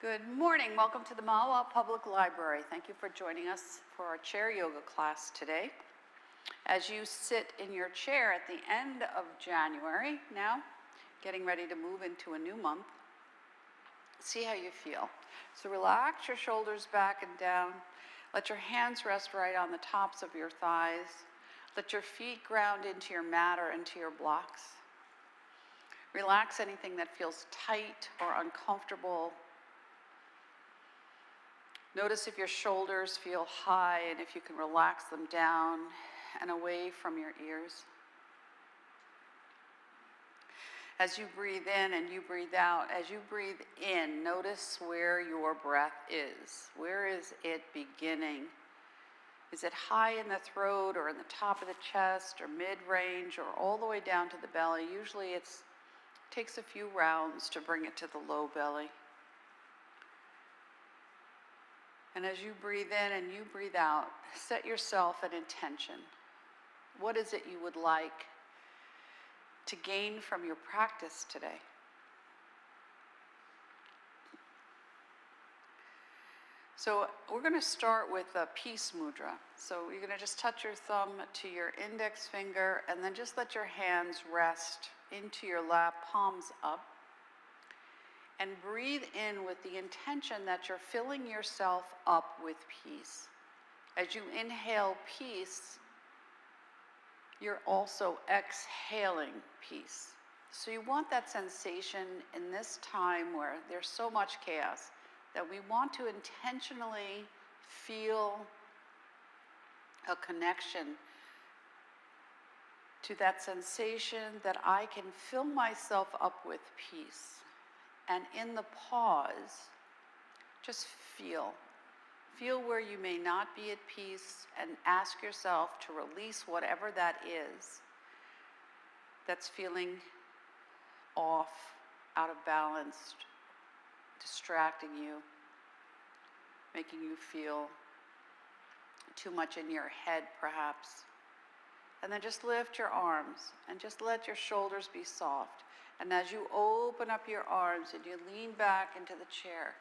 Good morning. Welcome to the Mahwah Public Library. Thank you for joining us for our chair yoga class today. As you sit in your chair at the end of January, now getting ready to move into a new month, see how you feel. So relax your shoulders back and down. Let your hands rest right on the tops of your thighs. Let your feet ground into your mat or into your blocks. Relax anything that feels tight or uncomfortable. Notice if your shoulders feel high and if you can relax them down and away from your ears. As you breathe in and you breathe out, as you breathe in, notice where your breath is. Where is it beginning? Is it high in the throat or in the top of the chest or mid-range or all the way down to the belly? Usually it takes a few rounds to bring it to the low belly. And as you breathe in and you breathe out, set yourself an intention. What is it you would like to gain from your practice today? So we're going to start with a peace mudra. So you're going to just touch your thumb to your index finger and then just let your hands rest into your lap, palms up. And breathe in with the intention that you're filling yourself up with peace. As you inhale peace, you're also exhaling peace. So you want that sensation in this time where there's so much chaos that we want to intentionally feel a connection to that sensation that I can fill myself up with peace. And in the pause, just feel. Feel where you may not be at peace and ask yourself to release whatever that is that's feeling off, out of balance, distracting you, making you feel too much in your head perhaps. And then just lift your arms and just let your shoulders be soft. And as you open up your arms and you lean back into the chair,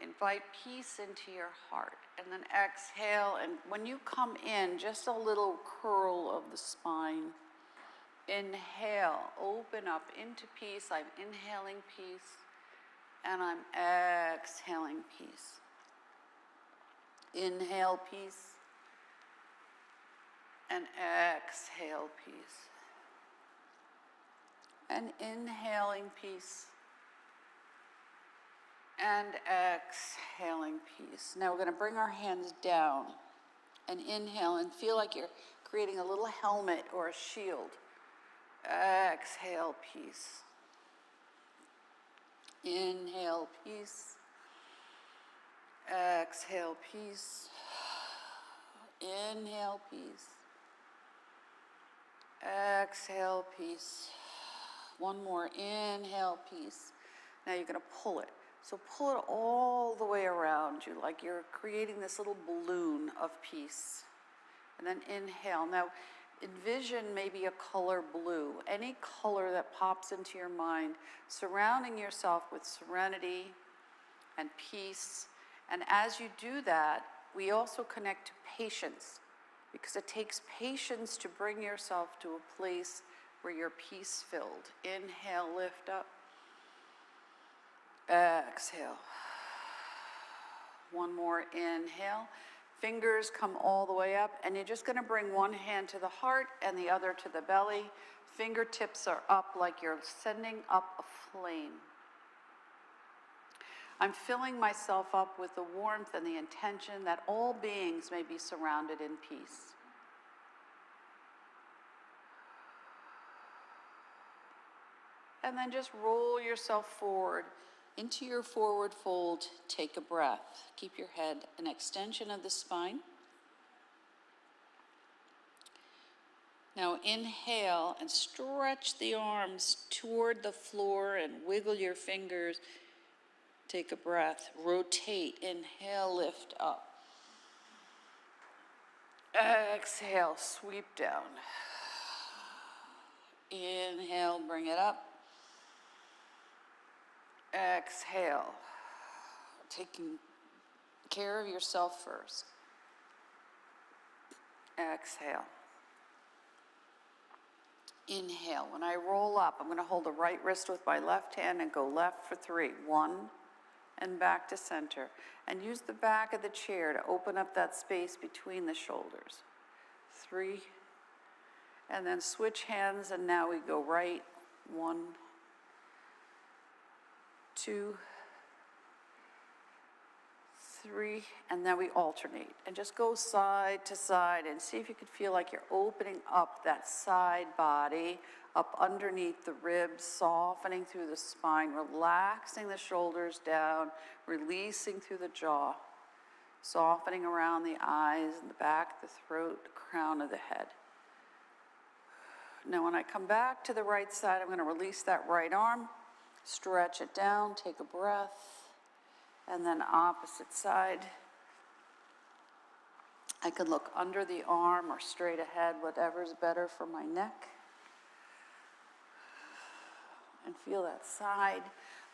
invite peace into your heart. And then exhale, and when you come in, just a little curl of the spine. Inhale, open up into peace. I'm inhaling peace, and I'm exhaling peace. Inhale peace, and exhale peace. And inhaling peace, and exhaling peace. Now we're going to bring our hands down and inhale and feel like you're creating a little helmet or a shield. Exhale peace. Inhale peace. Exhale peace. Inhale peace. Exhale peace. One more, inhale peace. Now you're going to pull it. So pull it all the way around you, like you're creating this little balloon of peace. And then inhale. Now envision maybe a color blue, any color that pops into your mind, surrounding yourself with serenity and peace. And as you do that, we also connect to patience, because it takes patience to bring yourself to a place where you're peace-filled. Inhale, lift up. Exhale. One more inhale. Fingers come all the way up, and you're just going to bring one hand to the heart and the other to the belly. Fingertips are up like you're sending up a flame. I'm filling myself up with the warmth and the intention that all beings may be surrounded in peace. And then just roll yourself forward into your forward fold. Take a breath. Keep your head an extension of the spine. Now inhale and stretch the arms toward the floor and wiggle your fingers. Take a breath. Rotate. Inhale, lift up. Exhale, sweep down. Inhale, bring it up. Exhale, taking care of yourself first. Exhale. Inhale. When I roll up, I'm going to hold the right wrist with my left hand and go left for 3. 1, and back to center. And use the back of the chair to open up that space between the shoulders. 3, and then switch hands, and now we go right. 1, 2, 3, and then we alternate. And just go side to side and see if you can feel like you're opening up that side body, up underneath the ribs, softening through the spine, relaxing the shoulders down, releasing through the jaw, softening around the eyes and the back of the throat, the crown of the head. Now when I come back to the right side, I'm going to release that right arm, stretch it down, take a breath, and then opposite side. I can look under the arm or straight ahead, whatever's better for my neck. And feel that side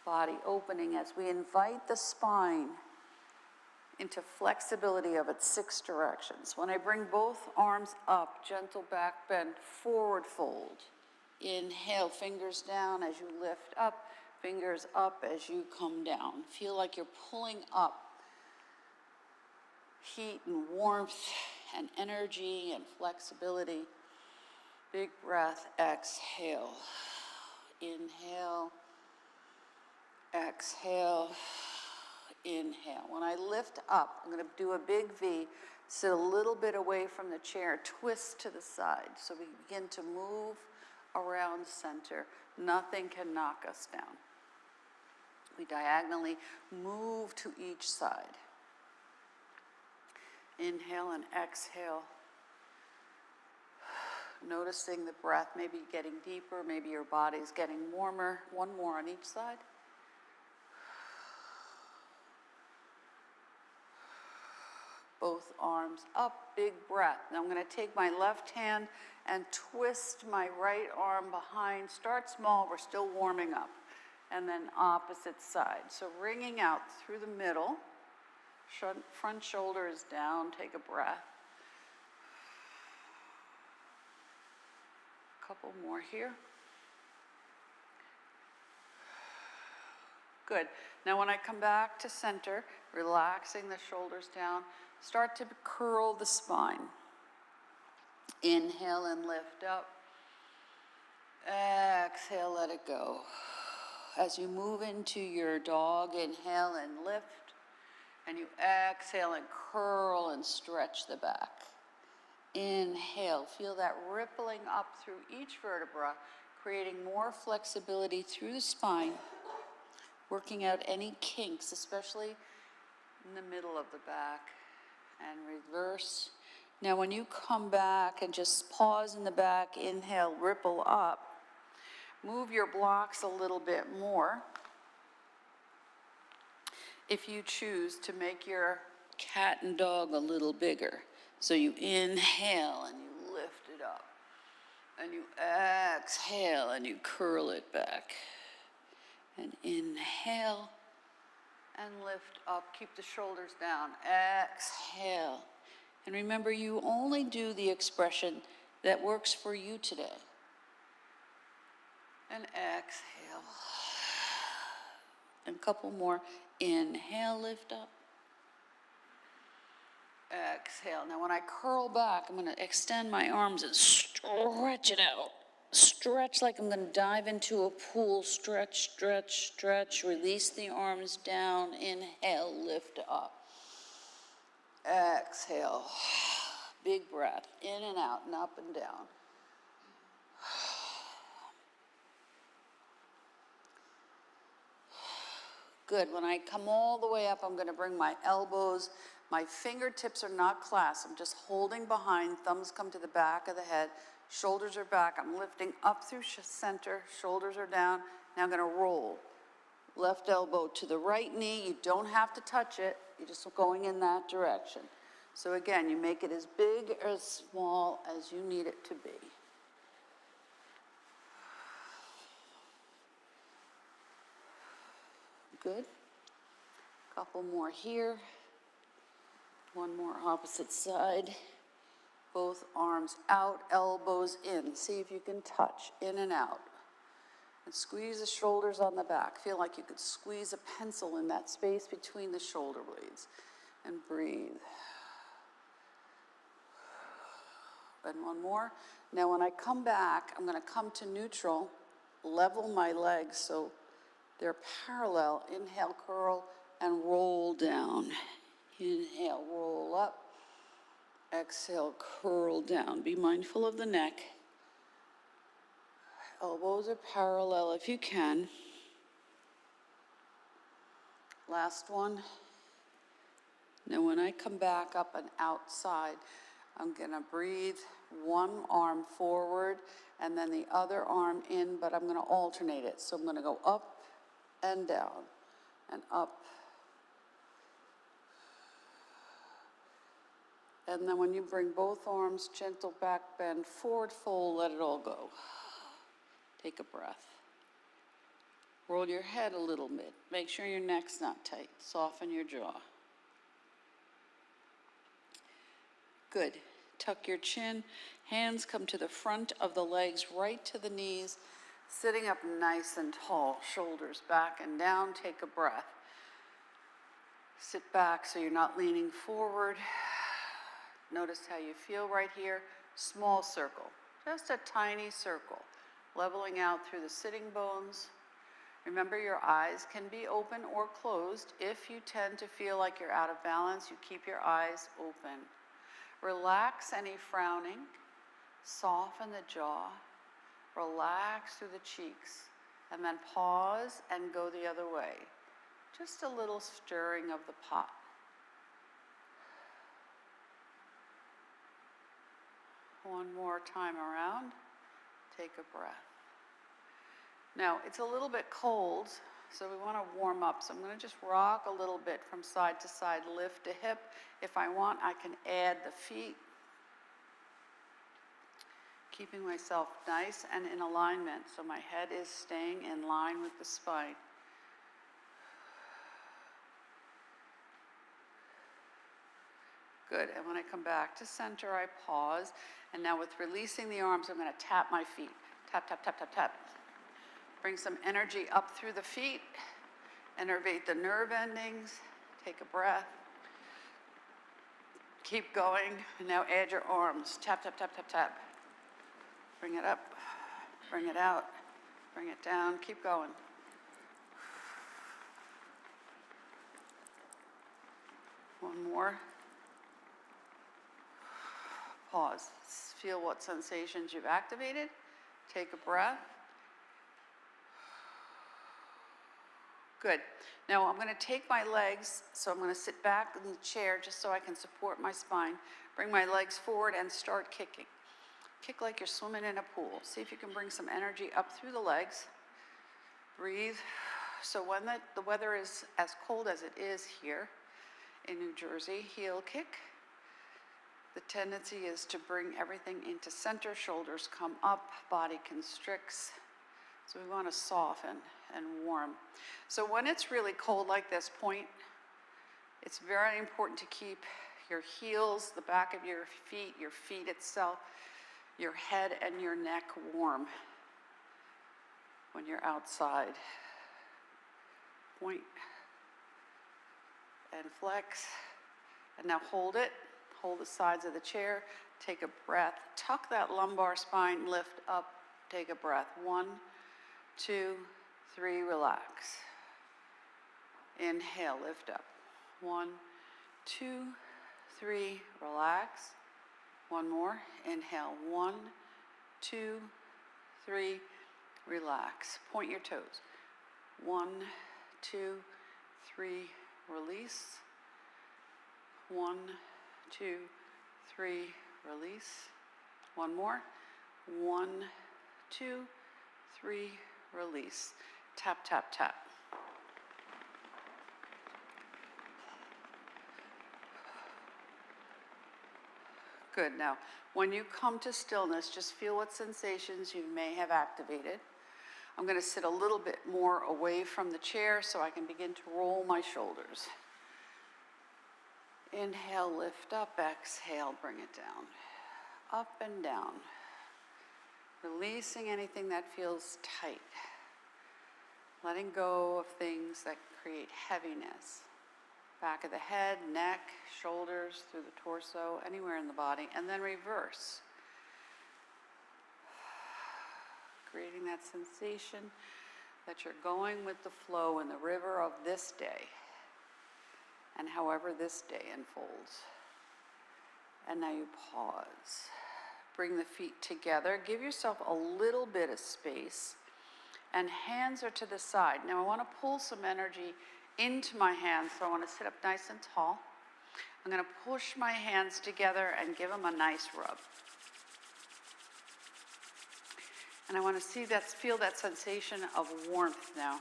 body opening as we invite the spine into flexibility of its 6 directions. When I bring both arms up, gentle back bend, forward fold. Inhale, fingers down as you lift up, fingers up as you come down. Feel like you're pulling up heat and warmth and energy and flexibility. Big breath, exhale. Inhale, exhale, inhale. When I lift up, I'm going to do a big V, sit a little bit away from the chair, twist to the side. So we begin to move around center. Nothing can knock us down. We diagonally move to each side. Inhale and exhale. Noticing the breath maybe getting deeper, maybe your body's getting warmer. 1 more on each side. Both arms up, big breath. Now I'm going to take my left hand and twist my right arm behind. Start small, we're still warming up. And then opposite side. So wringing out through the middle. Front shoulder is down, take a breath. Couple more here. Good. Now when I come back to center, relaxing the shoulders down, start to curl the spine. Inhale and lift up. Exhale, let it go. As you move into your dog, inhale and lift. And you exhale and curl and stretch the back. Inhale, feel that rippling up through each vertebra, creating more flexibility through the spine, working out any kinks, especially in the middle of the back, and reverse. Now when you come back and just pause in the back, inhale, ripple up, move your blocks a little bit more. If you choose to make your cat and dog a little bigger. So you inhale and you lift it up. And you exhale and you curl it back. And inhale and lift up. Keep the shoulders down. Exhale. And remember, you only do the expression that works for you today. And exhale. And a couple more. Inhale, lift up. Exhale. Now when I curl back, I'm going to extend my arms and stretch it out. Stretch like I'm going to dive into a pool. Stretch, stretch, stretch. Release the arms down. Inhale, lift up. Exhale. Big breath. In and out and up and down. Good. When I come all the way up, I'm going to bring my elbows. My fingertips are not clasped. I'm just holding behind. Thumbs come to the back of the head. Shoulders are back. I'm lifting up through center. Shoulders are down. Now I'm going to roll. Left elbow to the right knee. You don't have to touch it. You're just going in that direction. So again, you make it as big or as small as you need it to be. Good. Couple more here. One more opposite side. Both arms out, elbows in. See if you can touch, in and out. And squeeze the shoulders on the back. Feel like you could squeeze a pencil in that space between the shoulder blades. And breathe. And one more. Now when I come back, I'm going to come to neutral, level my legs so they're parallel. Inhale, curl, and roll down. Inhale, roll up. Exhale, curl down. Be mindful of the neck. Elbows are parallel if you can. Last one. Now when I come back up and outside, I'm gonna breathe one arm forward and then the other arm in, but I'm gonna alternate it. So I'm gonna go up and down and up. And then when you bring both arms, gentle back bend, forward fold, let it all go. Take a breath. Roll your head a little bit. Make sure your neck's not tight. Soften your jaw. Good. Tuck your chin. Hands come to the front of the legs, right to the knees. Sitting up nice and tall. Shoulders back and down. Take a breath. Sit back so you're not leaning forward. Notice how you feel right here. Small circle. Just a tiny circle. Leveling out through the sitting bones. Remember, your eyes can be open or closed. If you tend to feel like you're out of balance, you keep your eyes open. Relax any frowning. Soften the jaw. Relax through the cheeks. And then pause and go the other way. Just a little stirring of the pot. One more time around. Take a breath. Now, it's a little bit cold, so we want to warm up. So I'm going to just rock a little bit from side to side, lift a hip. If I want, I can add the feet. Keeping myself nice and in alignment, so my head is staying in line with the spine. Good, and when I come back to center, I pause. And now with releasing the arms, I'm going to tap my feet. Tap, tap, tap, tap, tap. Bring some energy up through the feet. Innervate the nerve endings. Take a breath. Keep going. And now add your arms. Tap, tap, tap, tap, tap. Bring it up. Bring it out. Bring it down. Keep going. One more. Pause. Feel what sensations you've activated. Take a breath. Good. Now I'm going to take my legs, so I'm going to sit back in the chair just so I can support my spine. Bring my legs forward and start kicking. Kick like you're swimming in a pool. See if you can bring some energy up through the legs. Breathe. So when the weather is as cold as it is here in New Jersey, heel kick. The tendency is to bring everything into center, shoulders come up, body constricts. So we want to soften and warm. So when it's really cold like this, point, it's very important to keep your heels, the back of your feet itself, your head and your neck warm when you're outside. Point and flex. And now hold it. Hold the sides of the chair, take a breath, tuck that lumbar spine, lift up, take a breath. 1, 2, 3, relax. Inhale, lift up. 1, 2, 3, relax. One more, inhale. 1, 2, 3, relax. Point your toes. 1, 2, 3, release. 1, 2, 3, release. One more. 1, 2, 3, release. Tap, tap, tap. Good. Now, when you come to stillness, just feel what sensations you may have activated. I'm going to sit a little bit more away from the chair so I can begin to roll my shoulders. Inhale, lift up. Exhale, bring it down. Up and down. Releasing anything that feels tight. Letting go of things that create heaviness. Back of the head, neck, shoulders, through the torso, anywhere in the body. And then reverse. Creating that sensation that you're going with the flow in the river of this day. And however this day unfolds. And now you pause. Bring the feet together. Give yourself a little bit of space. And hands are to the side. Now I want to pull some energy into my hands, so I want to sit up nice and tall. I'm going to push my hands together and give them a nice rub. And I want to feel that sensation of warmth now.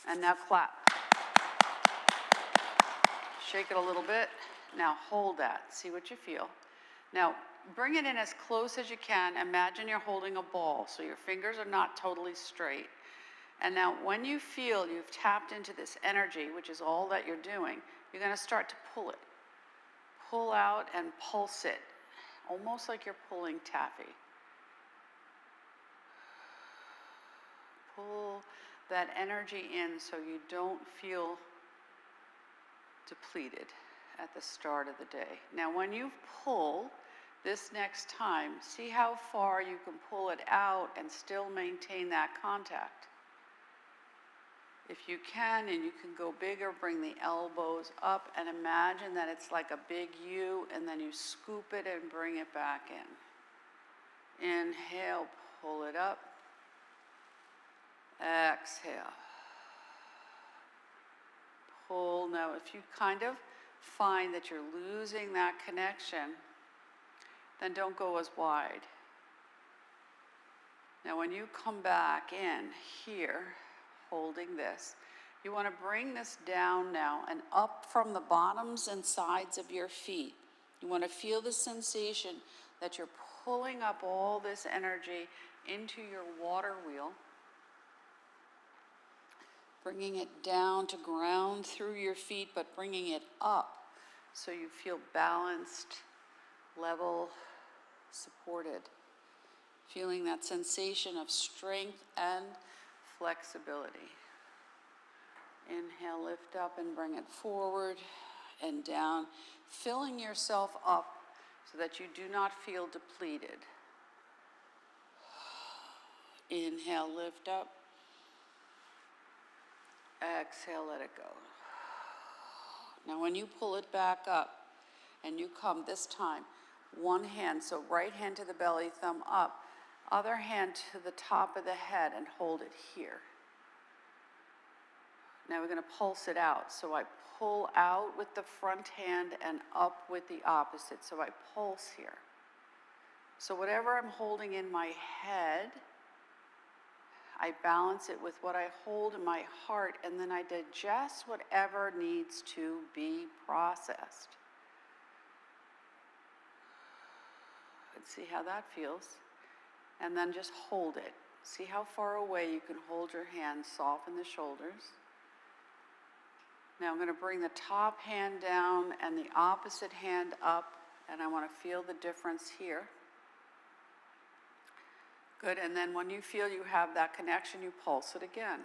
And now clap. Shake it a little bit. Now hold that. See what you feel. Now bring it in as close as you can. Imagine you're holding a ball, so your fingers are not totally straight. And now when you feel you've tapped into this energy, which is all that you're doing, you're going to start to pull it. Pull out and pulse it, almost like you're pulling taffy. Pull that energy in so you don't feel depleted at the start of the day. Now when you pull this next time, see how far you can pull it out and still maintain that contact. If you can, and you can go bigger, bring the elbows up and imagine that it's like a big U, and then you scoop it and bring it back in. Inhale, pull it up. Exhale. Pull. Now if you kind of find that you're losing that connection, then don't go as wide. Now when you come back in here, holding this, you want to bring this down now and up from the bottoms and sides of your feet. You want to feel the sensation that you're pulling up all this energy into your water wheel, bringing it down to ground through your feet, but bringing it up so you feel balanced, level, supported. Feeling that sensation of strength and flexibility. Inhale, lift up and bring it forward and down, filling yourself up so that you do not feel depleted. Inhale, lift up. Exhale, let it go. Now when you pull it back up and you come this time, one hand, so right hand to the belly, thumb up, other hand to the top of the head and hold it here. Now we're going to pulse it out. So I pull out with the front hand and up with the opposite. So I pulse here. So whatever I'm holding in my head, I balance it with what I hold in my heart, and then I digest whatever needs to be processed. Let's see how that feels. And then just hold it. See how far away you can hold your hand, soften the shoulders. Now I'm going to bring the top hand down and the opposite hand up, and I want to feel the difference here. Good, and then when you feel you have that connection, you pulse it again.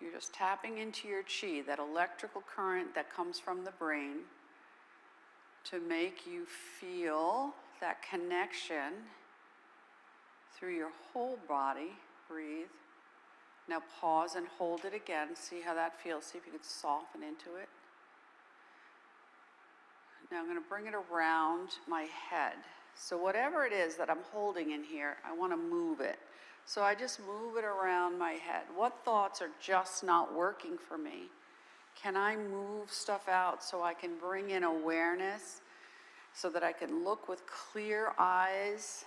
You're just tapping into your chi, that electrical current that comes from the brain, to make you feel that connection through your whole body. Breathe. Now pause and hold it again. See how that feels. See if you can soften into it. Now I'm going to bring it around my head. So whatever it is that I'm holding in here, I want to move it. So I just move it around my head. What thoughts are just not working for me? Can I move stuff out so I can bring in awareness, so that I can look with clear eyes,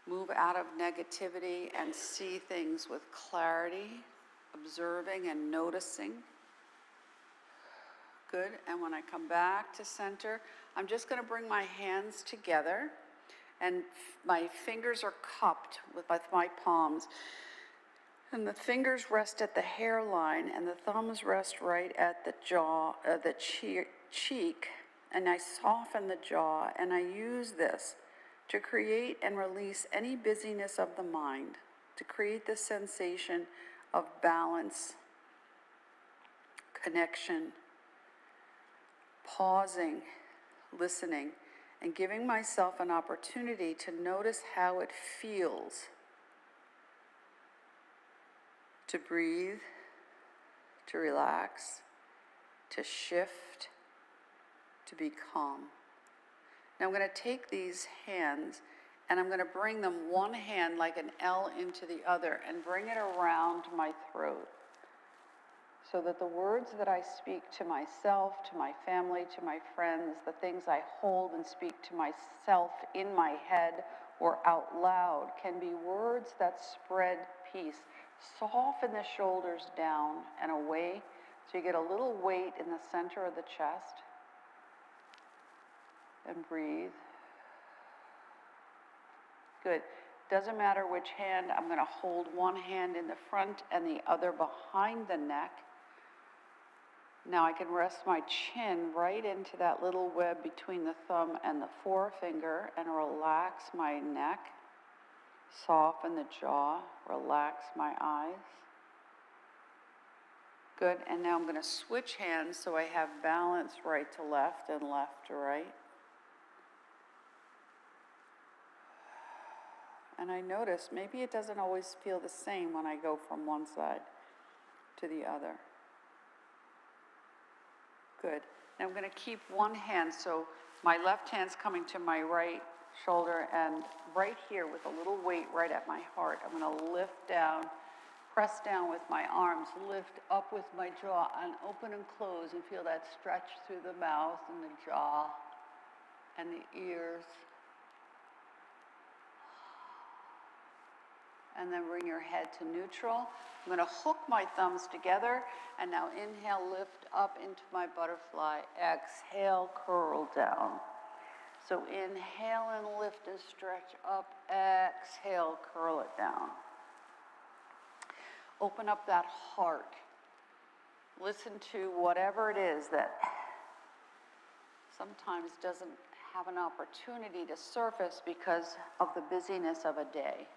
move out of negativity and see things with clarity, observing and noticing? Good, and when I come back to center, I'm just going to bring my hands together, and my fingers are cupped with my palms. And the fingers rest at the hairline and the thumbs rest right at the jaw, the cheek, and I soften the jaw, and I use this to create and release any busyness of the mind, to create the sensation of balance, connection, pausing, listening, and giving myself an opportunity to notice how it feels to breathe, to relax, to shift, to be calm. Now I'm going to take these hands and I'm going to bring them one hand like an L into the other and bring it around my throat so that the words that I speak to myself, to my family, to my friends, the things I hold and speak to myself in my head or out loud can be words that spread peace. Soften the shoulders down and away so you get a little weight in the center of the chest. And breathe. Good. Doesn't matter which hand. I'm going to hold one hand in the front and the other behind the neck. Now I can rest my chin right into that little web between the thumb and the forefinger and relax my neck. Soften the jaw, relax my eyes. Good, and now I'm going to switch hands so I have balance right to left and left to right. And I notice maybe it doesn't always feel the same when I go from one side to the other. Good. Now I'm going to keep one hand, so my left hand's coming to my right shoulder and right here with a little weight right at my heart. I'm going to lift down, press down with my arms, lift up with my jaw, and open and close and feel that stretch through the mouth and the jaw and the ears. And then bring your head to neutral. I'm going to hook my thumbs together and now inhale, lift up into my butterfly. Exhale, curl down. So inhale and lift and stretch up. Exhale, curl it down. Open up that heart. Listen to whatever it is that sometimes doesn't have an opportunity to surface because of the busyness of a day.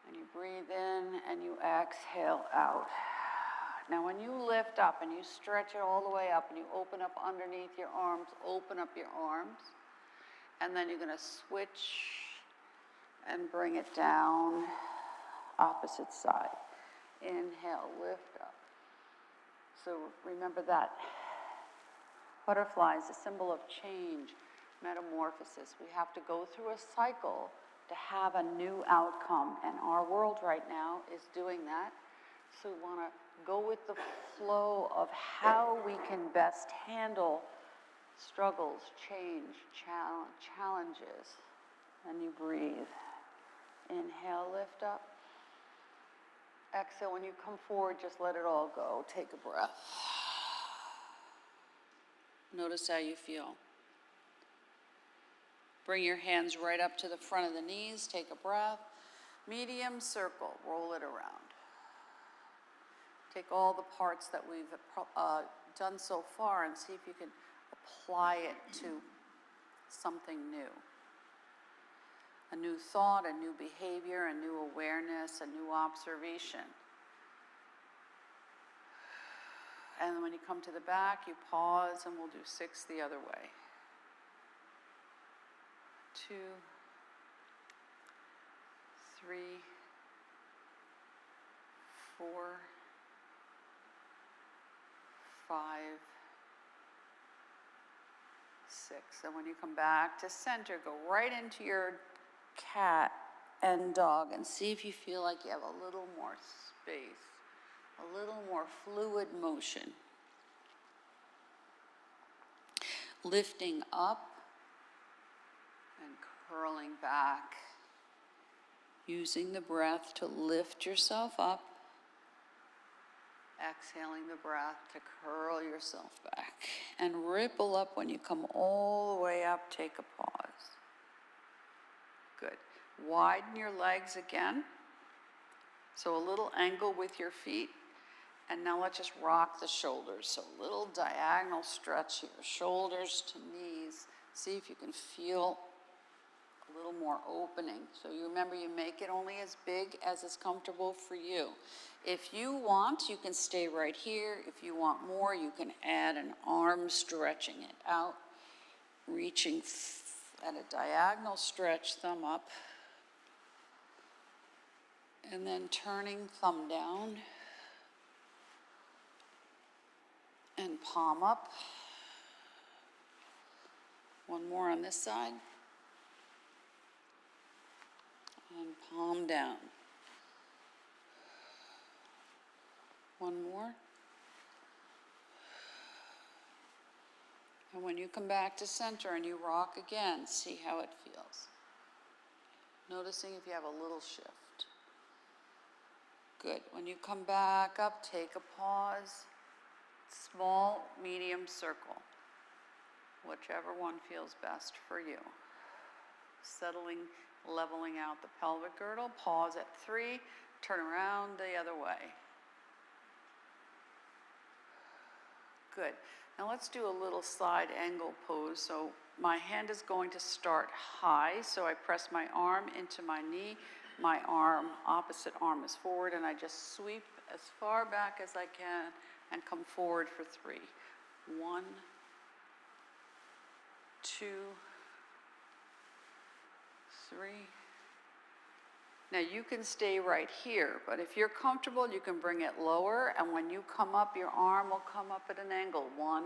And you breathe in and you exhale out. Now when you lift up and you stretch it all the way up and you open up underneath your arms, open up your arms. And then you're going to switch and bring it down, opposite side. Inhale, lift up. So remember that butterfly is a symbol of change, metamorphosis. We have to go through a cycle to have a new outcome, and our world right now is doing that. So we want to go with the flow of how we can best handle struggles, change, challenges. And you breathe. Inhale, lift up. Exhale, when you come forward, just let it all go. Take a breath. Notice how you feel. Bring your hands right up to the front of the knees. Take a breath. Medium circle. Roll it around. Take all the parts that we've done so far and see if you can apply it to something new. A new thought, a new behavior, a new awareness, a new observation. And when you come to the back, you pause and we'll do 6 the other way. 2, 3, 4, 5, 6. And when you come back to center, go right into your cat and dog and see if you feel like you have a little more space, a little more fluid motion. Lifting up and curling back, using the breath to lift yourself up, exhaling the breath to curl yourself back, and ripple up when you come all the way up. Take a pause. Good. Widen your legs again. So a little angle with your feet. And now let's just rock the shoulders. So a little diagonal stretch here, shoulders to knees. See if you can feel a little more opening. So you remember, you make it only as big as is comfortable for you. If you want, you can stay right here. If you want more, you can add an arm, stretching it out, reaching at a diagonal stretch, thumb up, and then turning thumb down and palm up. One more on this side. And palm down. One more. And when you come back to center and you rock again, see how it feels. Noticing if you have a little shift. Good. When you come back up, take a pause. Small, medium circle. Whichever one feels best for you. Settling, leveling out the pelvic girdle. Pause at 3. Turn around the other way. Good. Now let's do a little side angle pose. So my hand is going to start high. So I press my arm into my knee. My arm, opposite arm is forward, and I just sweep as far back as I can and come forward for 3. 1, 2, 3. Now you can stay right here, but if you're comfortable, you can bring it lower, and when you come up, your arm will come up at an angle. 1,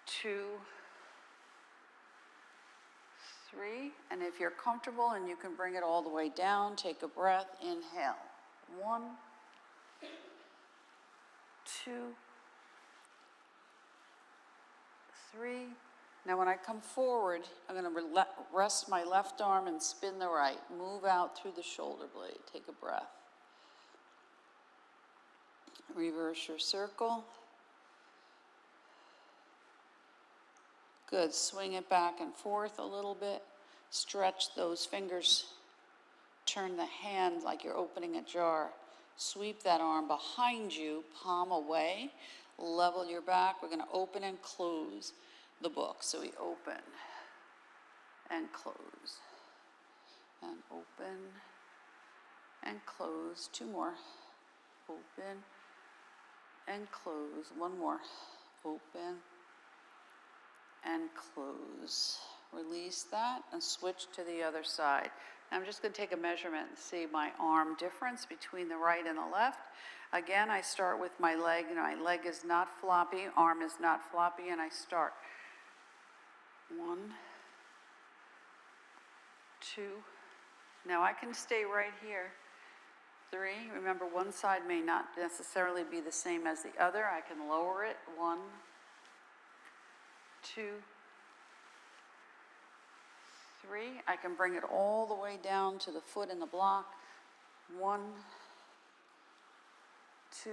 2, 3, and if you're comfortable and you can bring it all the way down, take a breath, inhale. 1, 2, 3. Now when I come forward, I'm going to rest my left arm and spin the right. Move out through the shoulder blade. Take a breath. Reverse your circle. Good. Swing it back and forth a little bit. Stretch those fingers. Turn the hand like you're opening a jar. Sweep that arm behind you, palm away. Level your back. We're going to open and close the book. So we open and close and open and close. 2 more. Open and close. 1 more. Open and close. Release that and switch to the other side. Now I'm just going to take a measurement and see my arm difference between the right and the left. Again, I start with my leg. My leg is not floppy, arm is not floppy, and I start. 1, 2. Now I can stay right here. 3. Remember, one side may not necessarily be the same as the other. I can lower it. 1, 2, 3. I can bring it all the way down to the foot in the block. 1, 2,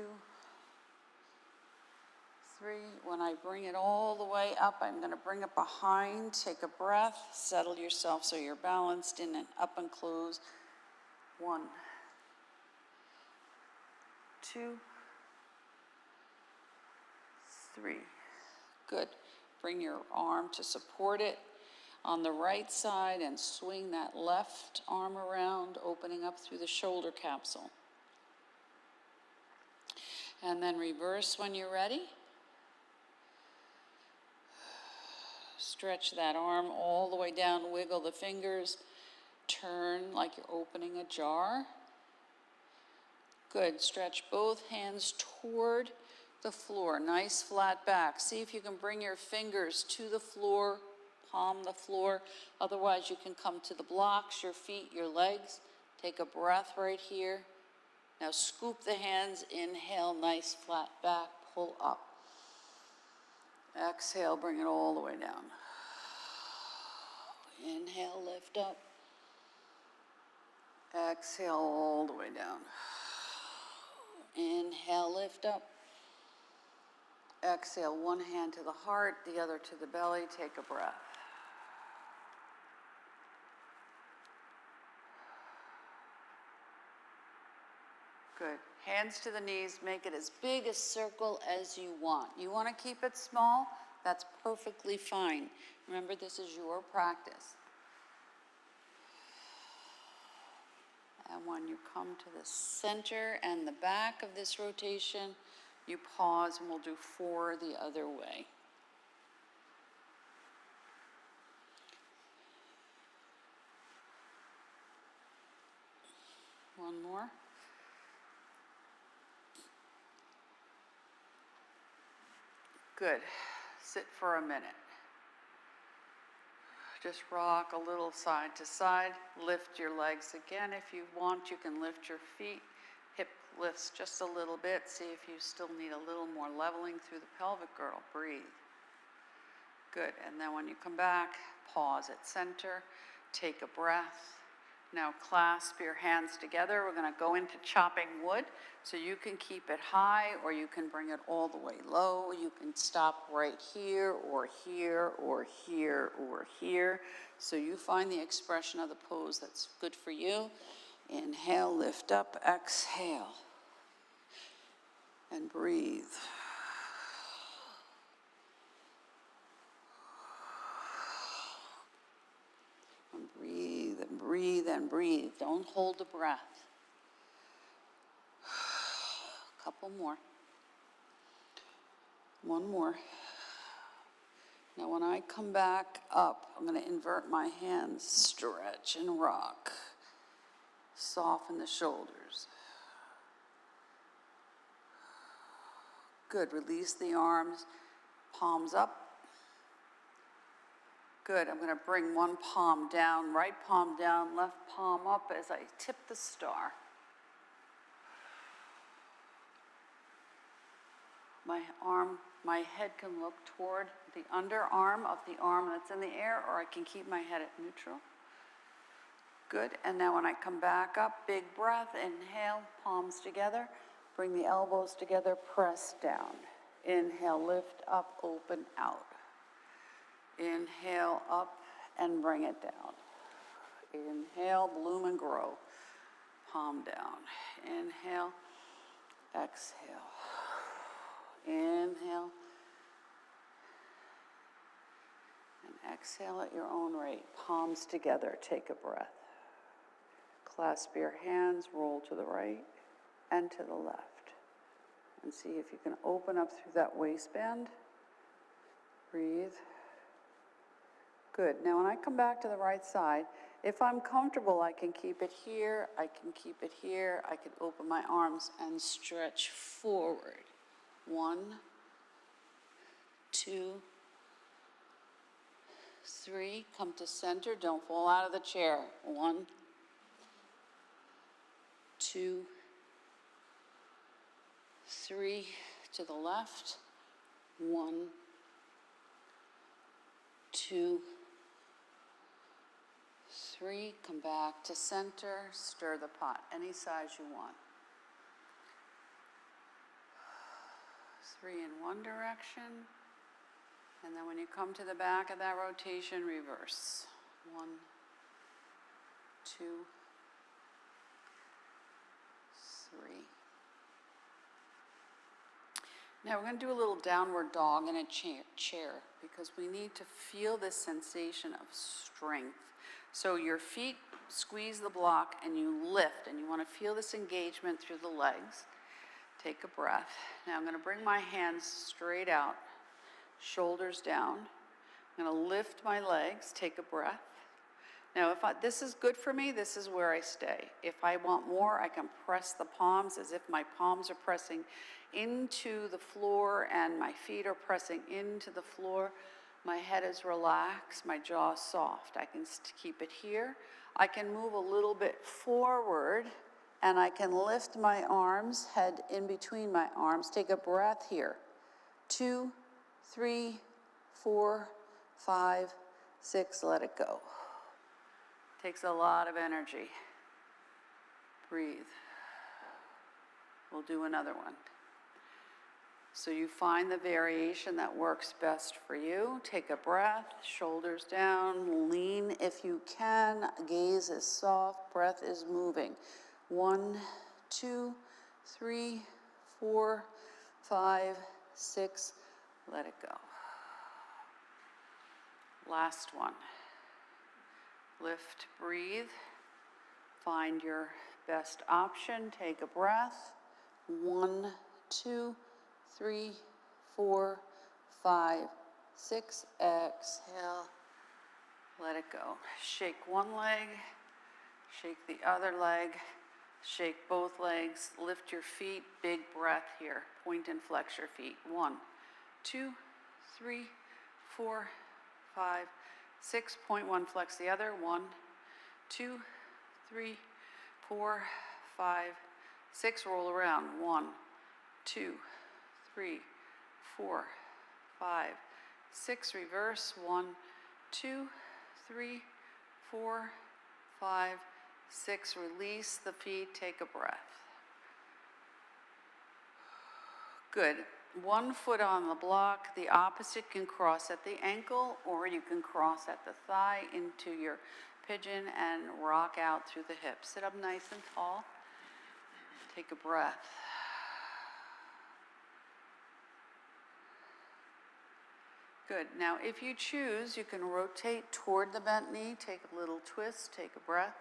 3. When I bring it all the way up, I'm going to bring it behind. Take a breath. Settle yourself so you're balanced in and up and close. 1, 2, 3. Good. Bring your arm to support it on the right side and swing that left arm around, opening up through the shoulder capsule. And then reverse when you're ready. Stretch that arm all the way down, wiggle the fingers, turn like you're opening a jar. Good. Stretch both hands toward the floor. Nice flat back. See if you can bring your fingers to the floor, palm the floor. Otherwise, you can come to the blocks, your feet, your legs. Take a breath right here. Now scoop the hands. Inhale, nice flat back. Pull up. Exhale, bring it all the way down. Inhale, lift up. Exhale, all the way down. Inhale, lift up. Exhale, one hand to the heart, the other to the belly. Take a breath. Good. Hands to the knees, make it as big a circle as you want. You want to keep it small? That's perfectly fine. Remember, this is your practice. And when you come to the center and the back of this rotation, you pause and we'll do 4 the other way. One more. Good. Sit for a minute. Just rock a little side to side. Lift your legs again. If you want, you can lift your feet. Hip lifts just a little bit. See if you still need a little more leveling through the pelvic girdle. Breathe. Good. And then when you come back, pause at center. Take a breath. Now clasp your hands together. We're going to go into chopping wood. So you can keep it high or you can bring it all the way low. You can stop right here or here or here or here. So you find the expression of the pose that's good for you. Inhale, lift up, exhale. And breathe. And breathe and breathe and breathe. Don't hold the breath. Couple more. One more. Now when I come back up, I'm going to invert my hands, stretch and rock. Soften the shoulders. Good. Release the arms, palms up. Good. I'm going to bring one palm down, right palm down, left palm up as I tip the star. My head can look toward the underarm of the arm that's in the air, or I can keep my head at neutral. Good. And now when I come back up, big breath, inhale, palms together, bring the elbows together, press down. Inhale, lift up, open out. Inhale up and bring it down. Inhale, bloom and grow. Palm down. Inhale, exhale. Inhale. And exhale at your own rate. Palms together, take a breath. Clasp your hands, roll to the right and to the left. And see if you can open up through that waistband. Breathe. Good. Now when I come back to the right side, if I'm comfortable, I can keep it here, I can keep it here, I can open my arms and stretch forward. 1, 2, 3, come to center, don't fall out of the chair. 1, 2, 3, to the left. 1, 2, 3, come back to center, stir the pot, any size you want. 3 in one direction, and then when you come to the back of that rotation, reverse. 1, 2, 3. Now we're going to do a little downward dog in a chair because we need to feel this sensation of strength. So your feet squeeze the block and you lift, and you want to feel this engagement through the legs. Take a breath. Now I'm going to bring my hands straight out, shoulders down. I'm going to lift my legs, take a breath. Now this is good for me, this is where I stay. If I want more, I can press the palms as if my palms are pressing into the floor and my feet are pressing into the floor. My head is relaxed, my jaw is soft. I can keep it here. I can move a little bit forward and I can lift my arms, head in between my arms. Take a breath here. 2, 3, 4, 5, 6, let it go. Takes a lot of energy. Breathe. We'll do another one. So you find the variation that works best for you. Take a breath, shoulders down, lean if you can. Gaze is soft, breath is moving. 1, 2, 3, 4, 5, 6. Let it go. Last one. Lift, breathe. Find your best option. Take a breath. 1, 2, 3, 4, 5, 6. Exhale. Let it go. Shake one leg. Shake the other leg. Shake both legs. Lift your feet. Big breath here. Point and flex your feet. 1, 2, 3, 4, 5, 6. Point one, flex the other. 1, 2, 3, 4, 5, 6. Roll around. 1, 2, 3, 4, 5, 6. Reverse. 1, 2, 3, 4, 5, 6. Release the feet. Take a breath. Good. One foot on the block. The opposite can cross at the ankle, or you can cross at the thigh into your pigeon and rock out through the hips. Sit up nice and tall. Take a breath. Good. Now, if you choose, you can rotate toward the bent knee. Take a little twist. Take a breath.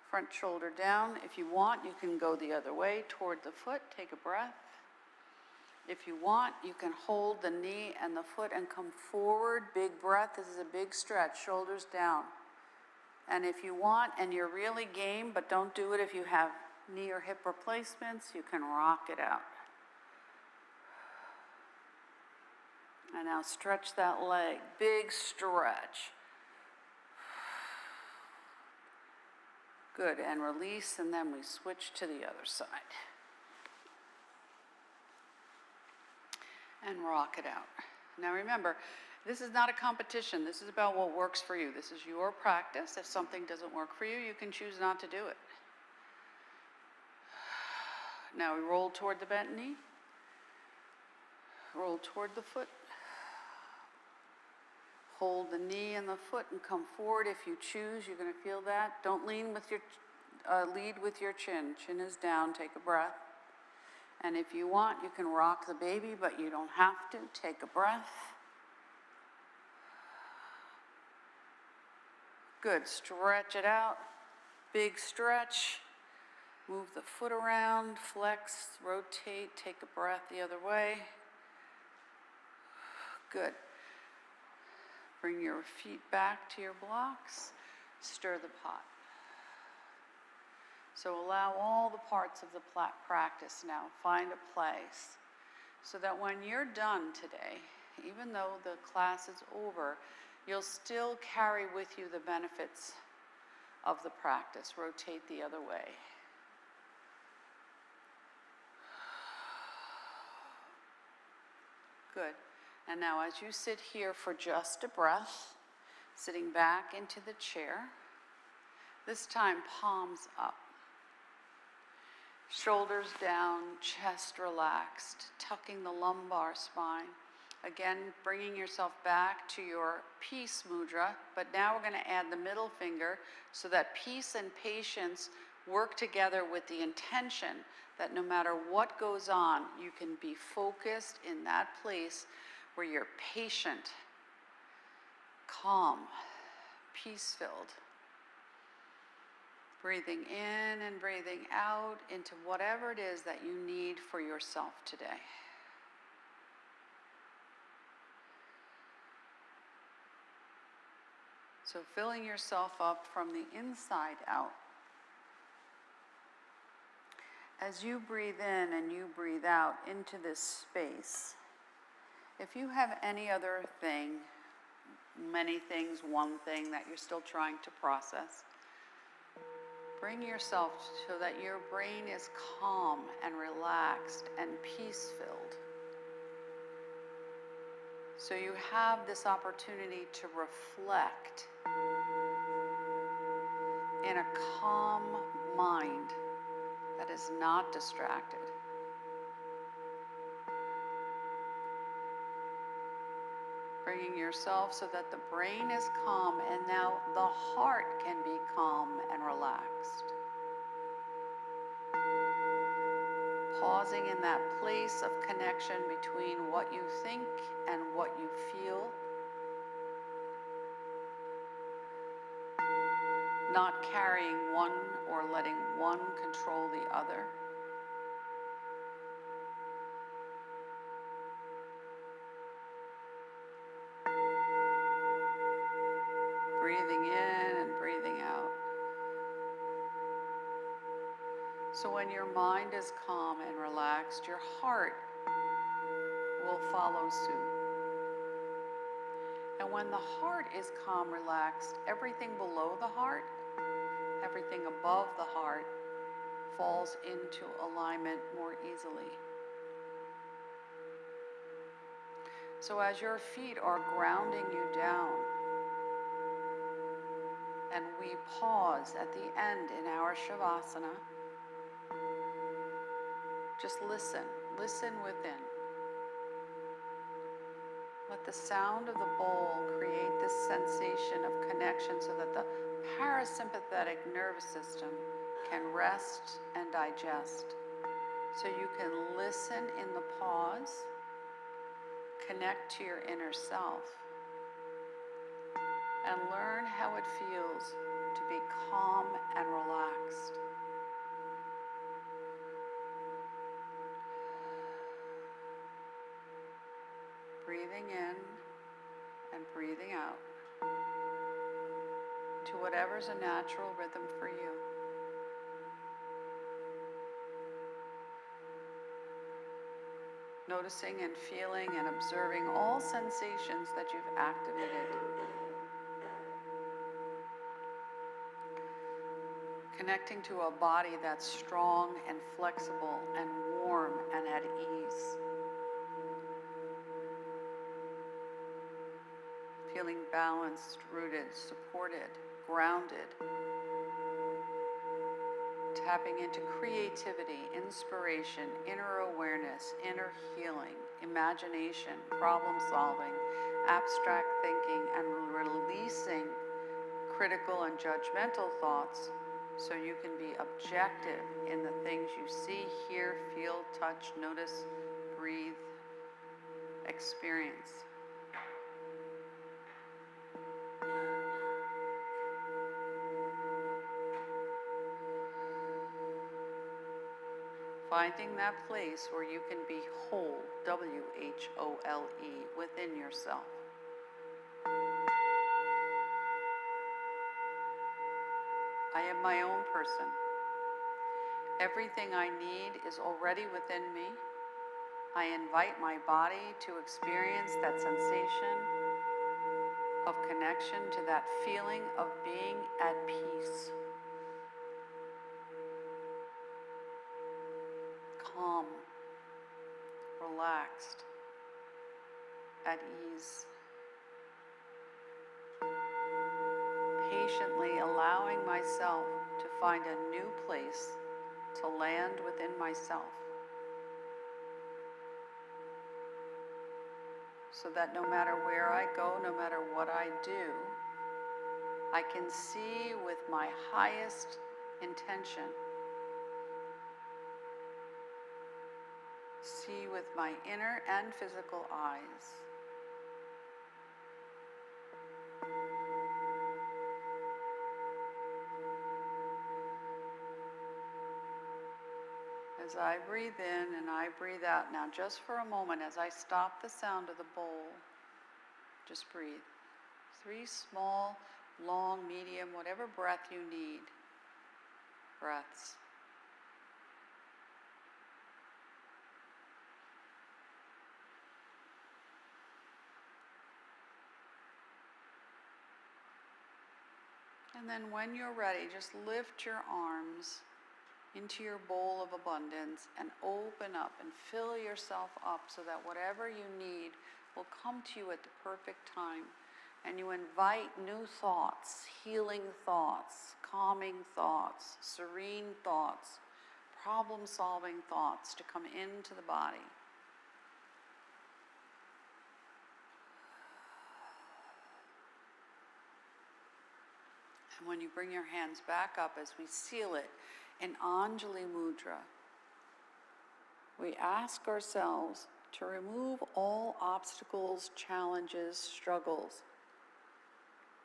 Front shoulder down. If you want, you can go the other way toward the foot. Take a breath. If you want, you can hold the knee and the foot and come forward. Big breath. This is a big stretch. Shoulders down. And if you want, and you're really game, but don't do it if you have knee or hip replacements, you can rock it out. And now stretch that leg. Big stretch. Good. And release, and then we switch to the other side. And rock it out. Now remember, this is not a competition. This is about what works for you. This is your practice. If something doesn't work for you, you can choose not to do it. Now we roll toward the bent knee. Roll toward the foot. Hold the knee and the foot and come forward. If you choose, you're going to feel that. Don't lean with your, lead with your chin. Chin is down. Take a breath. And if you want, you can rock the baby, but you don't have to. Take a breath. Good. Stretch it out. Big stretch. Move the foot around. Flex. Rotate. Take a breath the other way. Good. Bring your feet back to your blocks. Stir the pot. So allow all the parts of the practice now. Find a place so that when you're done today, even though the class is over, you'll still carry with you the benefits of the practice. Rotate the other way. Good. And now as you sit here for just a breath, sitting back into the chair, this time palms up. Shoulders down, chest relaxed, tucking the lumbar spine. Again, bringing yourself back to your peace mudra, but now we're going to add the middle finger so that peace and patience work together with the intention that no matter what goes on, you can be focused in that place where you're patient, calm, peace-filled. Breathing in and breathing out into whatever it is that you need for yourself today. So filling yourself up from the inside out. As you breathe in and you breathe out into this space, if you have any other thing, many things, one thing that you're still trying to process, bring yourself so that your brain is calm and relaxed and peace-filled. So you have this opportunity to reflect in a calm mind that is not distracted. Bringing yourself so that the brain is calm and now the heart can be calm and relaxed. pausing in that place of connection between what you think and what you feel. Not carrying one or letting one control the other. Breathing in and breathing out. So when your mind is calm and relaxed, your heart will follow suit. And when the heart is calm, relaxed, everything below the heart, everything above the heart falls into alignment more easily. So as your feet are grounding you down, and we pause at the end in our Shavasana, just listen within. Let the sound of the bowl create this sensation of connection so that the parasympathetic nervous system can rest and digest. So you can listen in the pause, connect to your inner self, and learn how it feels to be calm and relaxed. Breathing in and breathing out to whatever's a natural rhythm for you. Noticing and feeling and observing all sensations that you've activated. Connecting to a body that's strong and flexible and warm and at ease. Feeling balanced, rooted, supported, grounded. Tapping into creativity, inspiration, inner awareness, inner healing, imagination, problem solving, abstract thinking, and releasing critical and judgmental thoughts so you can be objective in the things you see, hear, feel, touch, notice, breathe, experience. Finding that place where you can be whole, W-H-O-L-E, within yourself. I am my own person. Everything I need is already within me. I invite my body to experience that sensation of connection to that feeling of being at peace. Calm, relaxed, at ease. Patiently allowing myself to find a new place to land within myself, so that no matter where I go, no matter what I do, I can see with my highest intention, see with my inner and physical eyes. As I breathe in and I breathe out, now just for a moment, as I stop the sound of the bowl, just breathe. 3 small, long, medium, whatever breath you need, breaths. And then when you're ready, just lift your arms into your bowl of abundance and open up and fill yourself up so that whatever you need will come to you at the perfect time. And you invite new thoughts, healing thoughts, calming thoughts, serene thoughts, problem-solving thoughts to come into the body. And when you bring your hands back up as we seal it in Anjali Mudra, we ask ourselves to remove all obstacles, challenges, struggles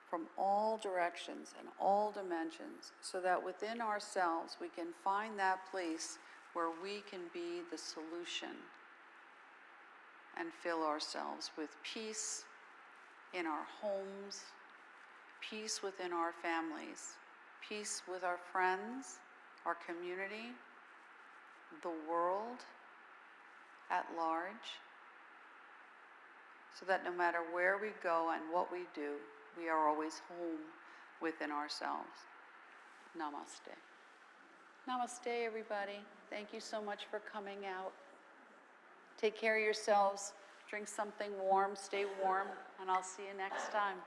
from all directions and all dimensions, so that within ourselves we can find that place where we can be the solution and fill ourselves with peace in our homes, peace within our families, peace with our friends, our community, the world at large, so that no matter where we go and what we do, we are always home within ourselves. Namaste. Namaste, everybody. Thank you so much for coming out. Take care of yourselves. Drink something warm, stay warm, and I'll see you next time.